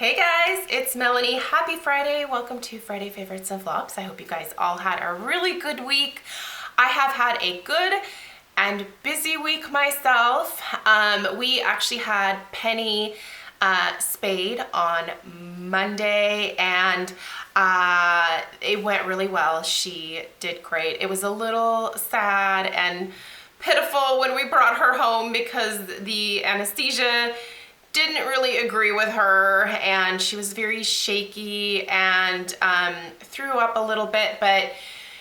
Hey guys, it's Melanie. Happy Friday. Welcome to Friday Favorites and Flops. I hope you guys all had a really good week. I have had a good and busy week myself. We actually had Penny spayed on Monday and it went really well. She did great. It was a little sad and pitiful when we brought her home because the anesthesia didn't really agree with her and she was very shaky and threw up a little bit, but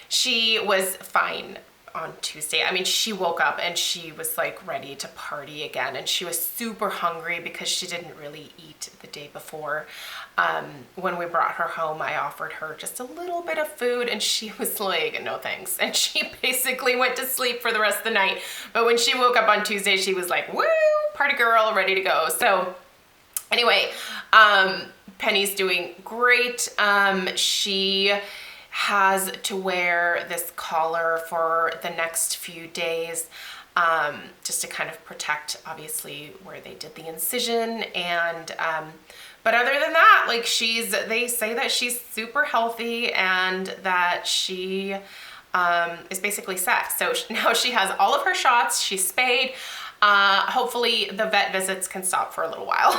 she was fine on Tuesday. I mean, she woke up and she was like ready to party again, and she was super hungry because she didn't really eat the day before. When we brought her home, I offered her just a little bit of food and she was like, no thanks. And she basically went to sleep for the rest of the night. But when she woke up on Tuesday, she was like, woo, party girl, ready to go. So anyway, Penny's doing great. She has to wear this collar for the next few days, just to kind of protect obviously where they did the incision. And but other than that, like they say that she's super healthy and that she is basically set. So now she has all of her shots, she's spayed. Hopefully the vet visits can stop for a little while.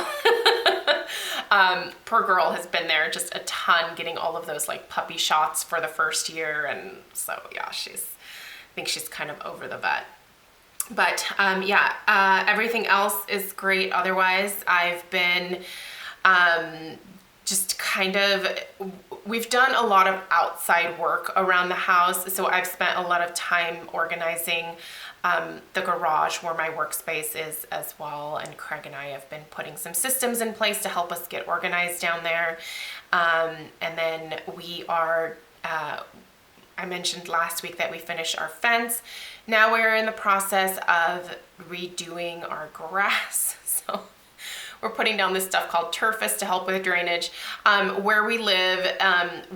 Poor girl has been there just a ton, getting all of those like puppy shots for the first year. And so yeah, I think she's kind of over the vet. But everything else is great. Otherwise, I've been just kind of, we've done a lot of outside work around the house. So I've spent a lot of time organizing the garage where my workspace is as well. And Craig and I have been putting some systems in place to help us get organized down there. And then we are, I mentioned last week that we finished our fence. Now we're in the process of redoing our grass. So we're putting down this stuff called turfus to help with drainage. Where we live,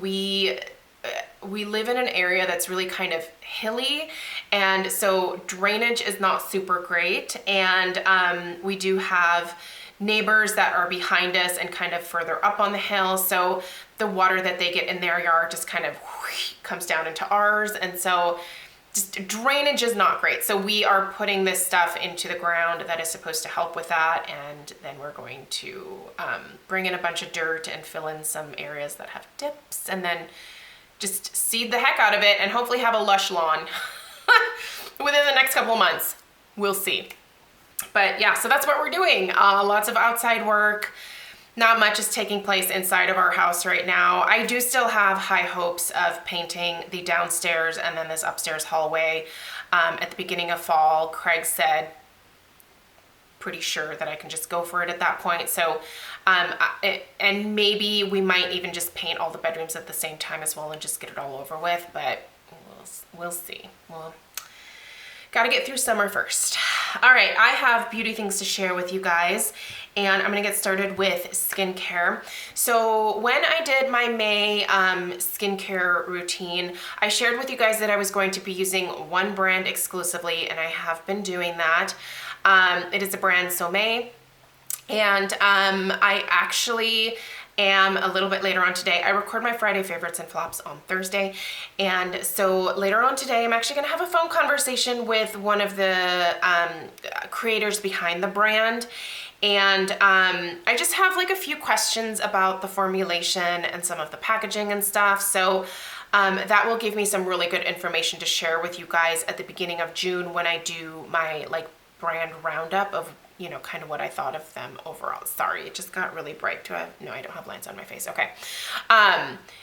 we live in an area that's really kind of hilly, and so drainage is not super great. And we do have neighbors that are behind us and kind of further up on the hill. So the water that they get in their yard just kind of comes down into ours. And so just drainage is not great. So we are putting this stuff into the ground that is supposed to help with that. And then we're going to bring in a bunch of dirt and fill in some areas that have dips, and then just seed the heck out of it and hopefully have a lush lawn within the next couple of months. We'll see. But yeah, so that's what we're doing. Lots of outside work. Not much is taking place inside of our house right now. I do still have high hopes of painting the downstairs and then this upstairs hallway at the beginning of fall. Craig said, pretty sure that I can just go for it at that point. So, and maybe we might even just paint all the bedrooms at the same time as well and just get it all over with, but we'll see. Well, gotta get through summer first. All right, I have beauty things to share with you guys, and I'm gonna get started with skincare. So when I did my May skincare routine, I shared with you guys that I was going to be using one brand exclusively, and I have been doing that. It is the brand Sommeil, and I actually am a little bit later on today. I record my Friday favorites and flops on Thursday, and so later on today I'm actually gonna have a phone conversation with one of the creators behind the brand, and I just have like a few questions about the formulation and some of the packaging and stuff. So that will give me some really good information to share with you guys at the beginning of June when I do my like brand roundup of, you know, kind of what I thought of them overall. Sorry, it just got really bright. No, I don't have lines on my face. Okay.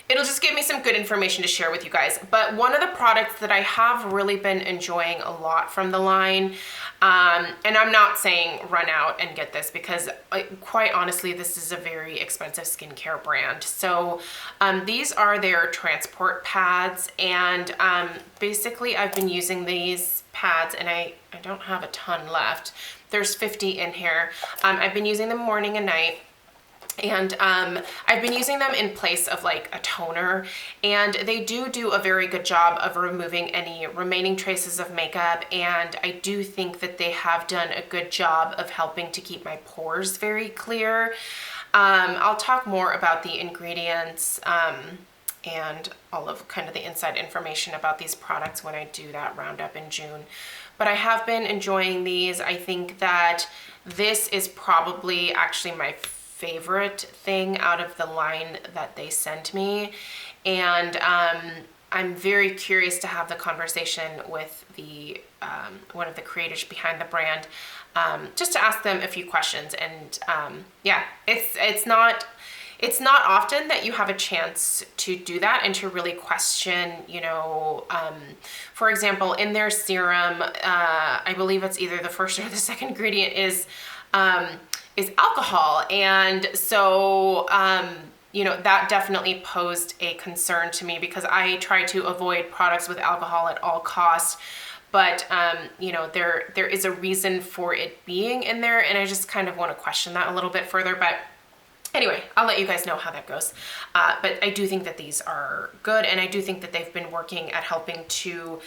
It'll just give me some good information to share with you guys. But one of the products that I have really been enjoying a lot from the line, and I'm not saying run out and get this because quite honestly, this is a very expensive skincare brand. So these are their transport pads, and basically I've been using these pads, and I don't have a ton left. There's 50 in here. I've been using them morning and night. And I've been using them in place of like a toner, and they do a very good job of removing any remaining traces of makeup, and I do think that they have done a good job of helping to keep my pores very clear. I'll talk more about the ingredients and all of kind of the inside information about these products when I do that roundup in June. But I have been enjoying these. I think that this is probably actually my favorite thing out of the line that they sent me. And I'm very curious to have the conversation with the one of the creators behind the brand, just to ask them a few questions. And yeah, it's not often that you have a chance to do that and to really question, you know, for example, in their serum, I believe it's either the first or the second ingredient is alcohol. And so, you know, that definitely posed a concern to me because I try to avoid products with alcohol at all costs. But, you know, there is a reason for it being in there, and I just kind of want to question that a little bit further. But anyway, I'll let you guys know how that goes. But I do think that these are good, and I do think that they've been working at helping to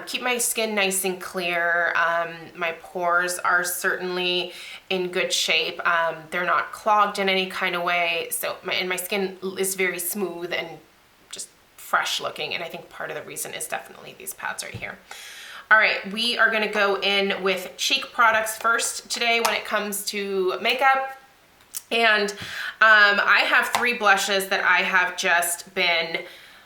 keep my skin nice and clear. My pores are certainly in good shape. They're not clogged in any kind of way. So my skin is very smooth and just fresh looking. And I think part of the reason is definitely these pads right here. All right, we are gonna go in with cheek products first today when it comes to makeup. And I have 3 blushes that I have just been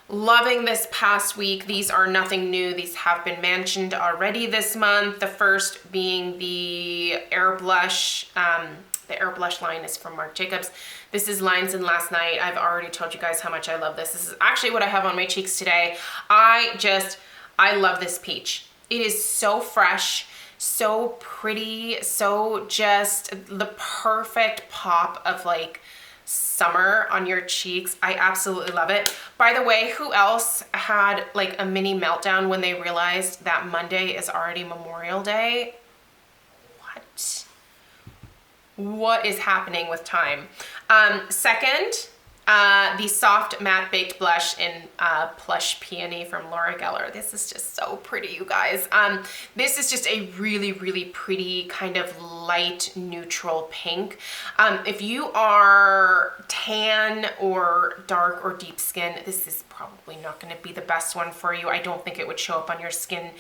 loving this past week. These are nothing new. These have been mentioned already this month. The first being the Air Blush. The Air Blush line is from Marc Jacobs. This is Lines in Last Night. I've already told you guys how much I love this. This is actually what I have on my cheeks today. I love this peach. It is so fresh, so pretty, so just the perfect pop of like summer on your cheeks. I absolutely love it. By the way, who else had like a mini meltdown when they realized that Monday is already Memorial Day? What is happening with time? Second, the Soft Matte Baked Blush in Plush Peony from Laura Geller. This is just so pretty, you guys. This is just a really, really pretty kind of light neutral pink. If you are tan or dark or deep skin, this is probably not going to be the best one for you. I don't think it would show up on your skin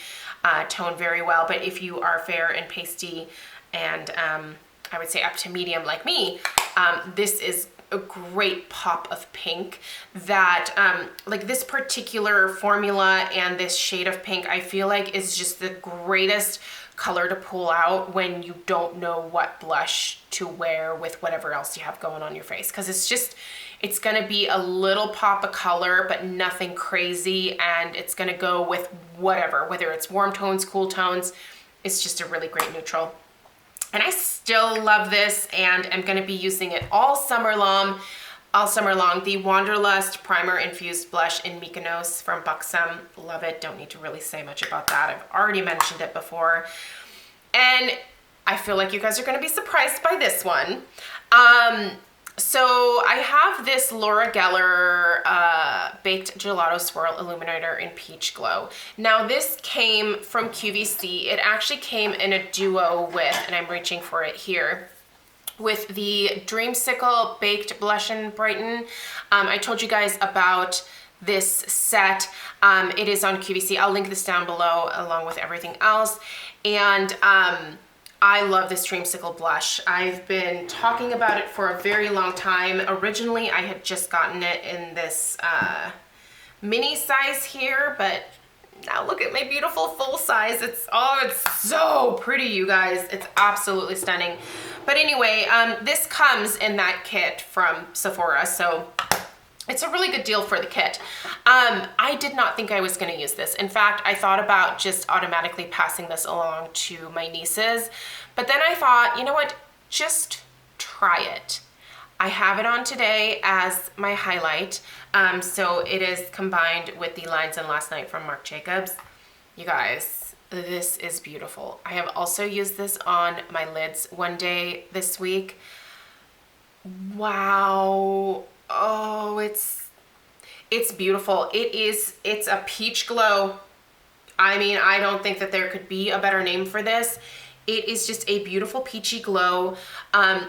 tone very well, but if you are fair and pasty and I would say up to medium like me, this is a great pop of pink that like this particular formula and this shade of pink I feel like is just the greatest color to pull out when you don't know what blush to wear with whatever else you have going on your face, because it's gonna be a little pop of color but nothing crazy, and it's gonna go with whatever, whether it's warm tones, cool tones. It's just a really great neutral. And I still love this and I'm gonna be using it all summer long. The Wanderlust Primer Infused Blush in Mykonos from Boxycharm. Love it, don't need to really say much about that. I've already mentioned it before. And I feel like you guys are gonna be surprised by this one. So I have this Laura Geller Baked Gelato Swirl Illuminator in Peach Glow. Now this came from QVC. It actually came in a duo with, and I'm reaching for it here, with the Dreamsicle Baked Blush and Brighten. I told you guys about this set. It is on QVC. I'll link this down below along with everything else. And I love this Dreamsicle blush. I've been talking about it for a very long time. Originally, I had just gotten it in this mini size here, but now look at my beautiful full size. It's so pretty, you guys. It's absolutely stunning. But anyway, this comes in that kit from Sephora, so it's a really good deal for the kit. I did not think I was gonna use this. In fact, I thought about just automatically passing this along to my nieces, but then I thought, you know what, just try it. I have it on today as my highlight. So it is combined with the Lines in Last Night from Marc Jacobs. You guys, this is beautiful. I have also used this on my lids one day this week. Wow. Oh, it's beautiful. It's a peach glow. I mean, I don't think that there could be a better name for this. It is just a beautiful peachy glow,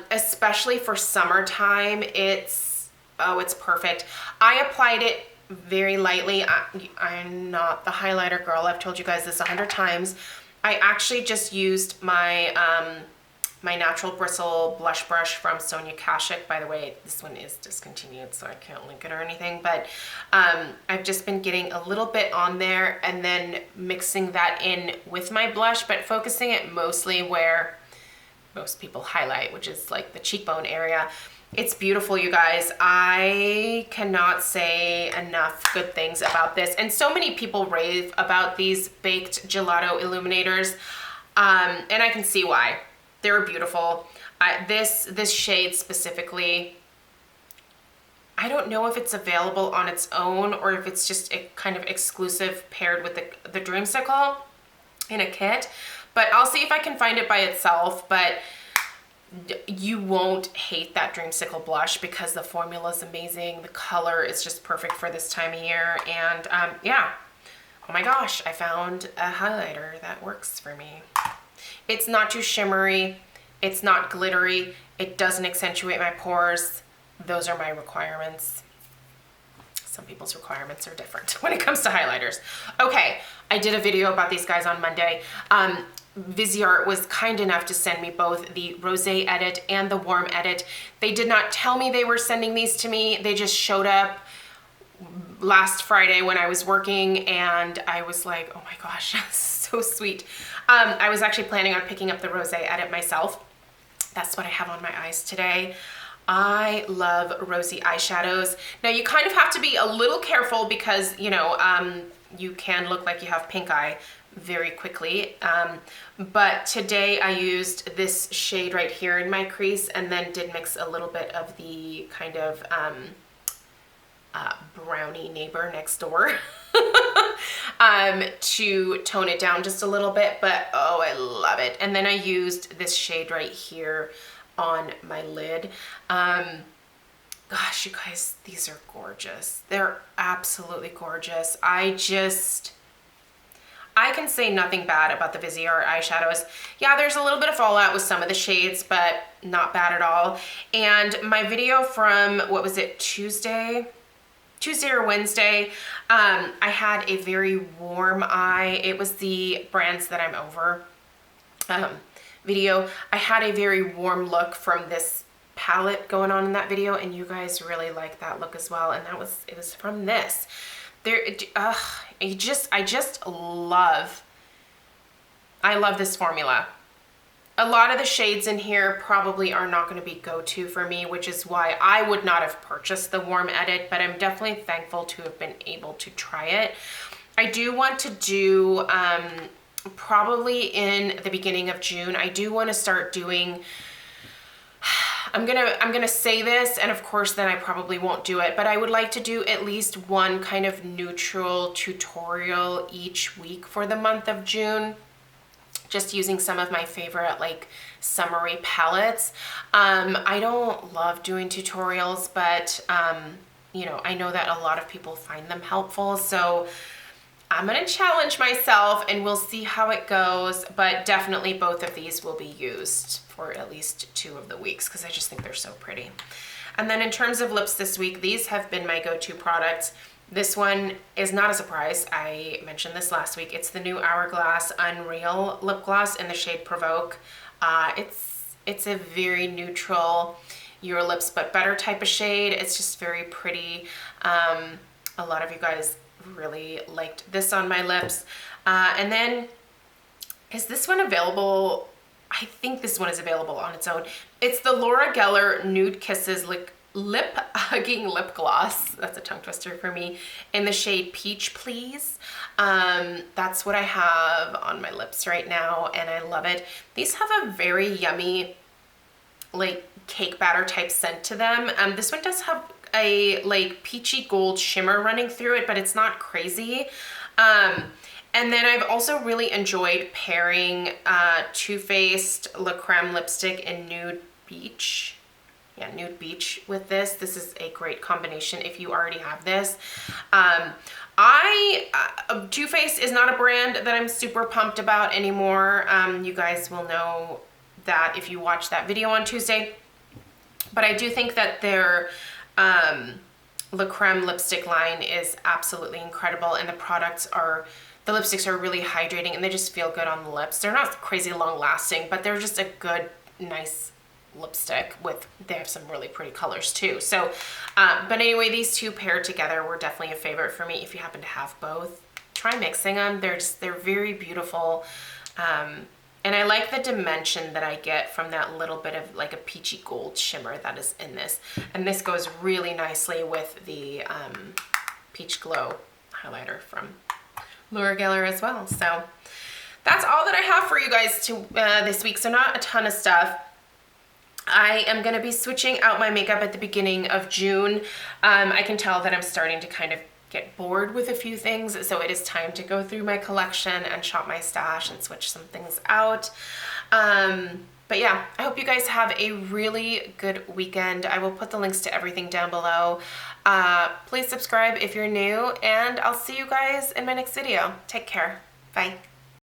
especially for summertime. It's perfect. I applied it very lightly. I'm not the highlighter girl. I've told you guys this 100 times. I actually just used my my natural bristle blush brush from Sonia Kashuk. By the way, this one is discontinued, so I can't link it or anything, but I've just been getting a little bit on there and then mixing that in with my blush, but focusing it mostly where most people highlight, which is like the cheekbone area. It's beautiful, you guys. I cannot say enough good things about this. And so many people rave about these baked gelato illuminators, and I can see why. They're beautiful. This shade specifically, I don't know if it's available on its own or if it's just a kind of exclusive paired with the Dreamsicle in a kit, but I'll see if I can find it by itself. But you won't hate that Dreamsicle blush because the formula is amazing. The color is just perfect for this time of year. And yeah, oh my gosh, I found a highlighter that works for me. It's not too shimmery, it's not glittery, it doesn't accentuate my pores. Those are my requirements. Some people's requirements are different when it comes to highlighters. Okay, I did a video about these guys on Monday. Viseart was kind enough to send me both the Rosé Edit and the Warm Edit. They did not tell me they were sending these to me. They just showed up last Friday when I was working, and I was like, oh my gosh, that's so sweet. I was actually planning on picking up the Rosé Edit myself. That's what I have on my eyes today. I love rosy eyeshadows. Now you kind of have to be a little careful because, you know, you can look like you have pink eye very quickly. But today I used this shade right here in my crease and then did mix a little bit of the kind of brownie neighbor next door to tone it down just a little bit, but oh, I love it. And then I used this shade right here on my lid. Gosh, you guys, these are gorgeous. They're absolutely gorgeous. I can say nothing bad about the Viseart eyeshadows. Yeah, there's a little bit of fallout with some of the shades, but not bad at all. And my video from, what was it, Tuesday or Wednesday, I had a very warm eye. It was the brands that I'm over video. I had a very warm look from this palette going on in that video, and you guys really like that look as well. And it was from this. I love this formula. A lot of the shades in here probably are not going to be go-to for me, which is why I would not have purchased the Warm Edit, but I'm definitely thankful to have been able to try it. I do want to do, probably in the beginning of June, I do want to start doing, I'm gonna say this, and of course then I probably won't do it, but I would like to do at least one kind of neutral tutorial each week for the month of June, just using some of my favorite like summery palettes. I don't love doing tutorials, but you know, I know that a lot of people find them helpful, so I'm gonna challenge myself and we'll see how it goes, but definitely both of these will be used for at least 2 of the weeks because I just think they're so pretty. And then in terms of lips this week, these have been my go-to products. This one is not a surprise. I mentioned this last week. It's the new Hourglass Unreal lip gloss in the shade Provoke. It's a very neutral, your lips but better type of shade. It's just very pretty. A lot of you guys really liked this on my lips. And then, is this one available? I think this one is available on its own. It's the Laura Geller Nude Kisses Lip Hugging Lip Gloss. That's a tongue twister for me. In the shade Peach Please. That's what I have on my lips right now, and I love it. These have a very yummy, like cake batter type scent to them. This one does have a like peachy gold shimmer running through it, but it's not crazy. And then I've also really enjoyed pairing Too Faced La Creme lipstick in Nude Beach. Yeah, Nude Beach with this. This is a great combination if you already have this. Too Faced is not a brand that I'm super pumped about anymore. You guys will know that if you watch that video on Tuesday. But I do think that their La Creme lipstick line is absolutely incredible, and the lipsticks are really hydrating, and they just feel good on the lips. They're not crazy long lasting, but they're just a good, nice lipstick they have some really pretty colors too. So, but anyway, these two paired together were definitely a favorite for me. If you happen to have both, try mixing them. They're very beautiful. And I like the dimension that I get from that little bit of like a peachy gold shimmer that is in this. And this goes really nicely with the Peach Glow highlighter from Laura Geller as well. So that's all that I have for you guys this week. So not a ton of stuff. I am going to be switching out my makeup at the beginning of June. I can tell that I'm starting to kind of get bored with a few things, so it is time to go through my collection and shop my stash and switch some things out. But yeah, I hope you guys have a really good weekend. I will put the links to everything down below. Please subscribe if you're new, and I'll see you guys in my next video. Take care. Bye.